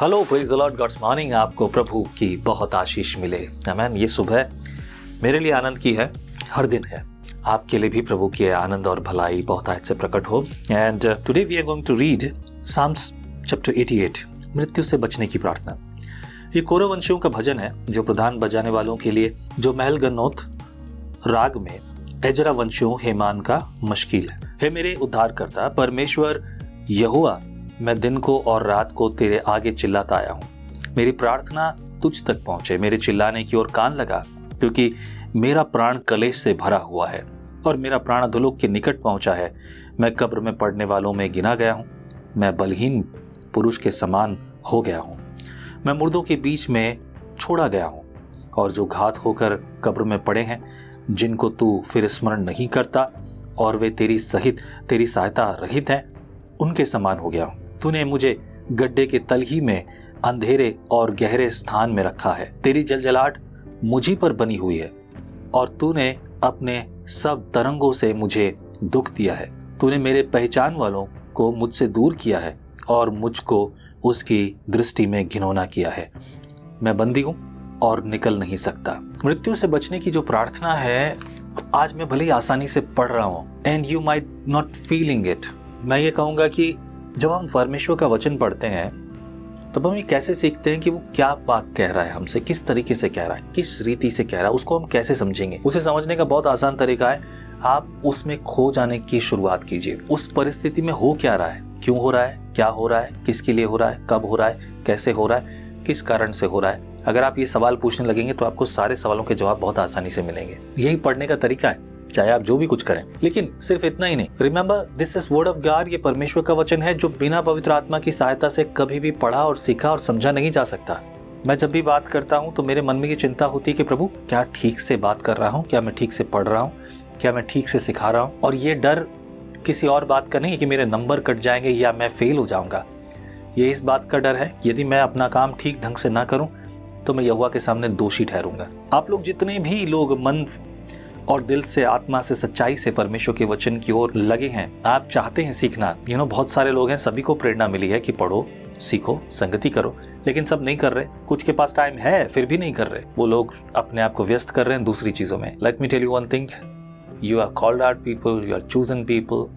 Hello, praise the Lord, God's morning. आपको प्रभु की बहुत आशीष मिले। आमीन। ये सुबह मेरे लिए आनंद की है, हर दिन है। आपके लिए भी प्रभु की आनंद और भलाई बहुत आज से प्रकट हो। And today we are going to read Psalms chapter 88, मृत्यु से बचने की प्रार्थना। ये कौरववंशियों का भजन है जो प्रधान बजाने वालों के लिए, जो महल गन्नोत राग में एजरा वंशियों हेमान का मशकील है। हे मेरे उद्धारकर्ता परमेश्वर यहोवा, मैं दिन को और रात को तेरे आगे चिल्लाता आया हूँ। मेरी प्रार्थना तुझ तक पहुंचे, मेरे चिल्लाने की ओर कान लगा, क्योंकि मेरा प्राण कलेश से भरा हुआ है और मेरा प्राण अधोलोक के निकट पहुंचा है। मैं कब्र में पड़ने वालों में गिना गया हूँ, मैं बलहीन पुरुष के समान हो गया हूँ। मैं मुर्दों के बीच में छोड़ा गया हूँ, और जो घात होकर कब्र में पड़े हैं, जिनको तू फिर स्मरण नहीं करता और वे तेरी सहायता रहित हैं, उनके समान हो गया हूँ। तूने मुझे गड्ढे के तल ही में अंधेरे और गहरे स्थान में रखा है। तेरी जलजलाहट मुझी पर बनी हुई है और तूने अपने सब तरंगों से मुझे दुख दिया है। तूने मेरे पहचान वालों को मुझसे दूर किया है और मुझको उसकी दृष्टि में घिनौना किया है। मैं बंदी हूँ और निकल नहीं सकता। मृत्यु से बचने की जो प्रार्थना है, आज मैं भले ही आसानी से पढ़ रहा हूँ and you might not feeling it. मैं ये कहूँगा कि जब हम परमेश्वर का वचन पढ़ते हैं तब हम ये कैसे सीखते हैं कि वो क्या बात कह रहा है हमसे, किस तरीके से कह रहा है, किस रीति से कह रहा है, उसको हम कैसे समझेंगे। उसे समझने का बहुत आसान तरीका है, आप उसमें खो जाने की शुरुआत कीजिए। उस परिस्थिति में हो क्या रहा है, क्यों हो रहा है, क्या हो रहा है, किसके लिए हो रहा है, कब हो रहा है, कैसे हो रहा है, किस कारण से हो रहा है। अगर आप ये सवाल पूछने लगेंगे तो आपको सारे सवालों के जवाब बहुत आसानी से मिलेंगे। यही पढ़ने का तरीका है, चाहे आप जो भी कुछ करें। लेकिन सिर्फ इतना ही नहीं, remember this is word of God. ये परमेश्वर का वचन है जो बिना पवित्र आत्मा की सहायता से कभी भी पढ़ा और सीखा और समझा नहीं जा सकता। मैं जब भी बात करता हूँ तो मेरे मन में ये चिंता होती है कि प्रभु, क्या ठीक से बात कर रहा हूँ, क्या मैं ठीक से पढ़ रहा हूँ, क्या मैं ठीक से सिखा रहा हूँ। और ये डर किसी और बात का नहीं कि मेरे नंबर कट जाएंगे या मैं फेल हो जाऊंगा। ये इस बात का डर है यदि मैं अपना काम ठीक ढंग से ना करूं तो मैं यहोवा के सामने दोषी ठहरूंगा। आप लोग जितने भी लोग मन और दिल से, आत्मा से, सच्चाई से परमेश्वर के वचन की ओर लगे हैं, आप चाहते हैं सीखना। बहुत सारे लोग हैं, सभी को प्रेरणा मिली है कि पढ़ो, सीखो, संगति करो, लेकिन सब नहीं कर रहे। कुछ के पास टाइम है फिर भी नहीं कर रहे। वो लोग अपने आप को व्यस्त कर रहे हैं दूसरी चीजों में। Let me tell you one thing, you are called out people, you are chosen people,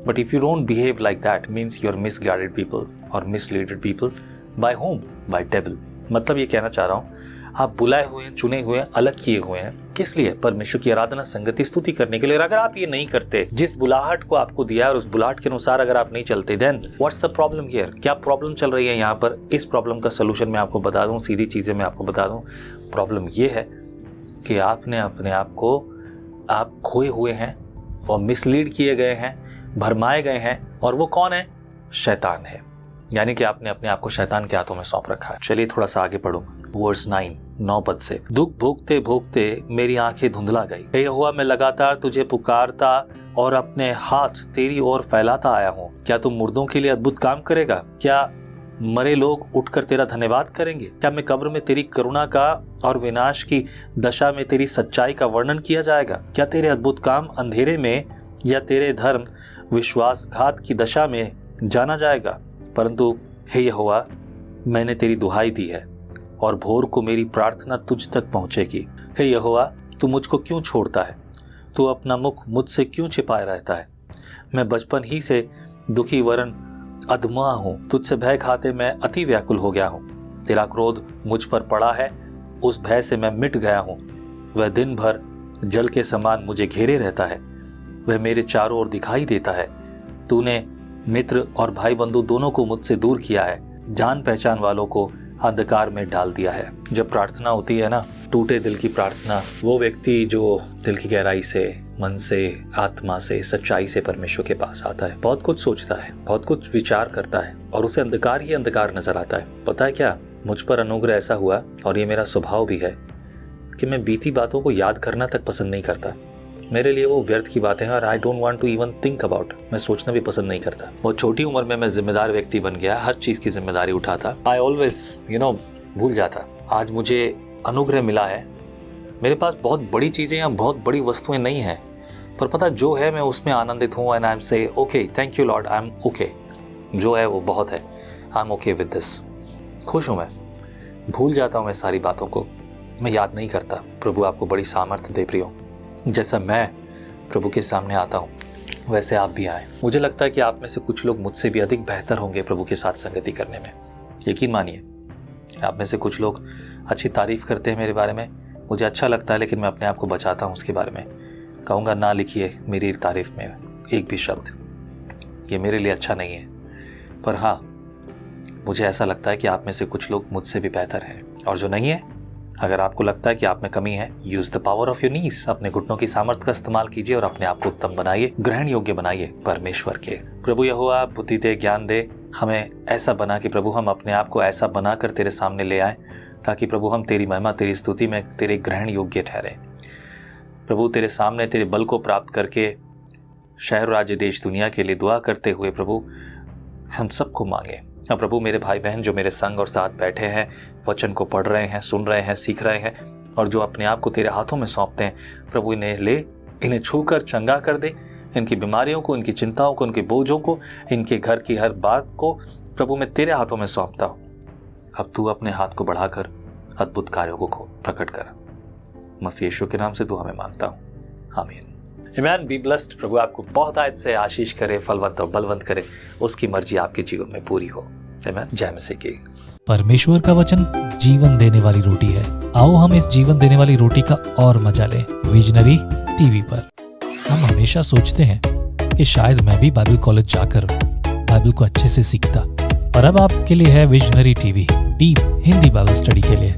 but if you don't behave like that, means you are misguided people or misleaded people. By whom? By devil. मतलब ये कहना चाह रहा हूँ, आप बुलाए हुए हैं, चुने हुए हैं, अलग किए हुए हैं। किस लिए? परमेश्वर की आराधना, संगति, स्तुति करने के लिए। अगर आप ये नहीं करते, जिस बुलाहट को आपको दिया है और उस बुलाहट के अनुसार अगर आप नहीं चलते, then what's the problem here? क्या प्रॉब्लम चल रही है यहाँ पर? इस प्रॉब्लम का सोल्यूशन मैं आपको बता दूं, सीधी चीजें मैं आपको बता दूं। प्रॉब्लम ये है कि आपने अपने आप को, आप खोए हुए हैं और मिसलीड किए गए हैं, भरमाए गए हैं। और वो कौन है? शैतान है। यानी कि आपने अपने आप को शैतान के हाथों में सौंप रखा है। चलिए थोड़ा सा आगे पढ़ूंगा। वर्स 9 पद से, दुख भोगते भोगते मेरी आंखें धुंधला गई। हे यहोवा, मैं लगातार तुझे पुकारता और अपने हाथ तेरी ओर फैलाता आया हूँ। क्या तुम मुर्दों के लिए अद्भुत काम करेगा? क्या मरे लोग उठकर तेरा धन्यवाद करेंगे? क्या मैं कब्र में तेरी करुणा का और विनाश की दशा में तेरी सच्चाई का वर्णन किया जाएगा? क्या तेरे अद्भुत काम अंधेरे में या तेरे धर्म विश्वासघात की दशा में जाना जाएगा? परंतु हे यहोवा, मैंने तेरी दुहाई दी है और भोर को मेरी प्रार्थना तुझ तक पहुंचेगी। हे यहोवा, तू मुझको क्यों छोड़ता है? तू अपना मुख मुझसे क्यों छिपाए रहता है? मैं बचपन ही से दुखी वरन अधमा हूँ। तुझसे भय खाते मैं अति व्याकुल हो गया हूँ। तेरा क्रोध मुझ पर पड़ा है, उस भय से मैं मिट गया हूँ। वह दिन भर जल के समान मुझे घेरे रहता है, वह मेरे चारों ओर दिखाई देता है। तूने मित्र और भाई बंधु दोनों को मुझसे दूर किया है, जान पहचान वालों को अंधकार में डाल दिया है। जब प्रार्थना होती है ना, टूटे दिल की प्रार्थना, वो व्यक्ति जो दिल की गहराई से, मन से, आत्मा से, सच्चाई से परमेश्वर के पास आता है, बहुत कुछ सोचता है, बहुत कुछ विचार करता है और उसे अंधकार ही अंधकार नजर आता है। पता है क्या, मुझ पर अनुग्रह ऐसा हुआ, और ये मेरा स्वभाव भी है, कि मैं बीती बातों को याद करना तक पसंद नहीं करता। मेरे लिए वो व्यर्थ की बातें हैं और I don't want to even think about. मैं सोचना भी पसंद नहीं करता। बहुत छोटी उम्र में मैं जिम्मेदार व्यक्ति बन गया, हर चीज की जिम्मेदारी उठाता। आई ऑलवेज भूल जाता। आज मुझे अनुग्रह मिला है, मेरे पास बहुत बड़ी चीजें या बहुत बड़ी वस्तुएं नहीं हैं, पर पता जो है मैं उसमें आनंदित हूँ। एंड आई एम से okay, thank you Lord, I am okay. जो है वो बहुत है, I am okay with this. खुश हूँ मैं, भूल जाता हूँ मैं सारी बातों को, मैं याद नहीं करता। प्रभु आपको बड़ी सामर्थ्य दे प्रियो। जैसा मैं प्रभु के सामने आता हूँ वैसे आप भी आए। मुझे लगता है कि आप में से कुछ लोग मुझसे भी अधिक बेहतर होंगे प्रभु के साथ संगति करने में। यकीन मानिए, आप में से कुछ लोग अच्छी तारीफ करते हैं मेरे बारे में, मुझे अच्छा लगता है, लेकिन मैं अपने आप को बचाता हूँ उसके बारे में। कहूँगा ना लिखिए मेरी तारीफ में एक भी शब्द, ये मेरे लिए अच्छा नहीं है। पर हाँ, मुझे ऐसा लगता है कि आप में से कुछ लोग मुझसे भी बेहतर हैं। और जो नहीं है, अगर आपको लगता है कि आप में कमी है, use the power of your knees, अपने घुटनों की सामर्थ्य का इस्तेमाल कीजिए और अपने आप को उत्तम बनाइए, ग्रहण योग्य बनाइए परमेश्वर के। प्रभु यहोवा बुद्धि दे, ज्ञान दे, हमें ऐसा बना कि प्रभु हम अपने आप को ऐसा बनाकर तेरे सामने ले आए, ताकि प्रभु हम तेरी महिमा, तेरी स्तुति में तेरे ग्रहण योग्य ठहरे। प्रभु तेरे सामने तेरे बल को प्राप्त करके शहर, राज्य, देश, दुनिया के लिए दुआ करते हुए प्रभु हम सबको मांगे। अब प्रभु मेरे भाई बहन जो मेरे संग और साथ बैठे हैं, वचन को पढ़ रहे हैं, सुन रहे हैं, सीख रहे हैं, और जो अपने आप को तेरे हाथों में सौंपते हैं, प्रभु इन्हें ले, इन्हें छूकर चंगा कर दे, इनकी बीमारियों को, इनकी चिंताओं को, इनके बोझों को, इनके घर की हर बात को प्रभु मैं तेरे हाथों में सौंपता हूँ। अब तू अपने हाथ को बढ़ाकर अद्भुत कार्यों को प्रकट कर। मसीह यीशु के नाम से तू हमें मांगता हूँ, आमीन। आमेन। Be blessed. प्रभु आपको बहुत आयत से आशीष करे, फलवंत और बलवंत करे, उसकी मर्जी आपके जीवन में पूरी हो। आमेन। जय मसीह की। परमेश्वर का वचन जीवन देने वाली रोटी है। आओ हम इस जीवन देने वाली रोटी का और मजा लें विजनरी टीवी पर। हम हमेशा सोचते हैं कि शायद मैं भी बाइबल कॉलेज जाकर बाइबल को अच्छे से सीखता, पर अब आपके लिए है visionary TV, deep Hindi Bible study के लिए।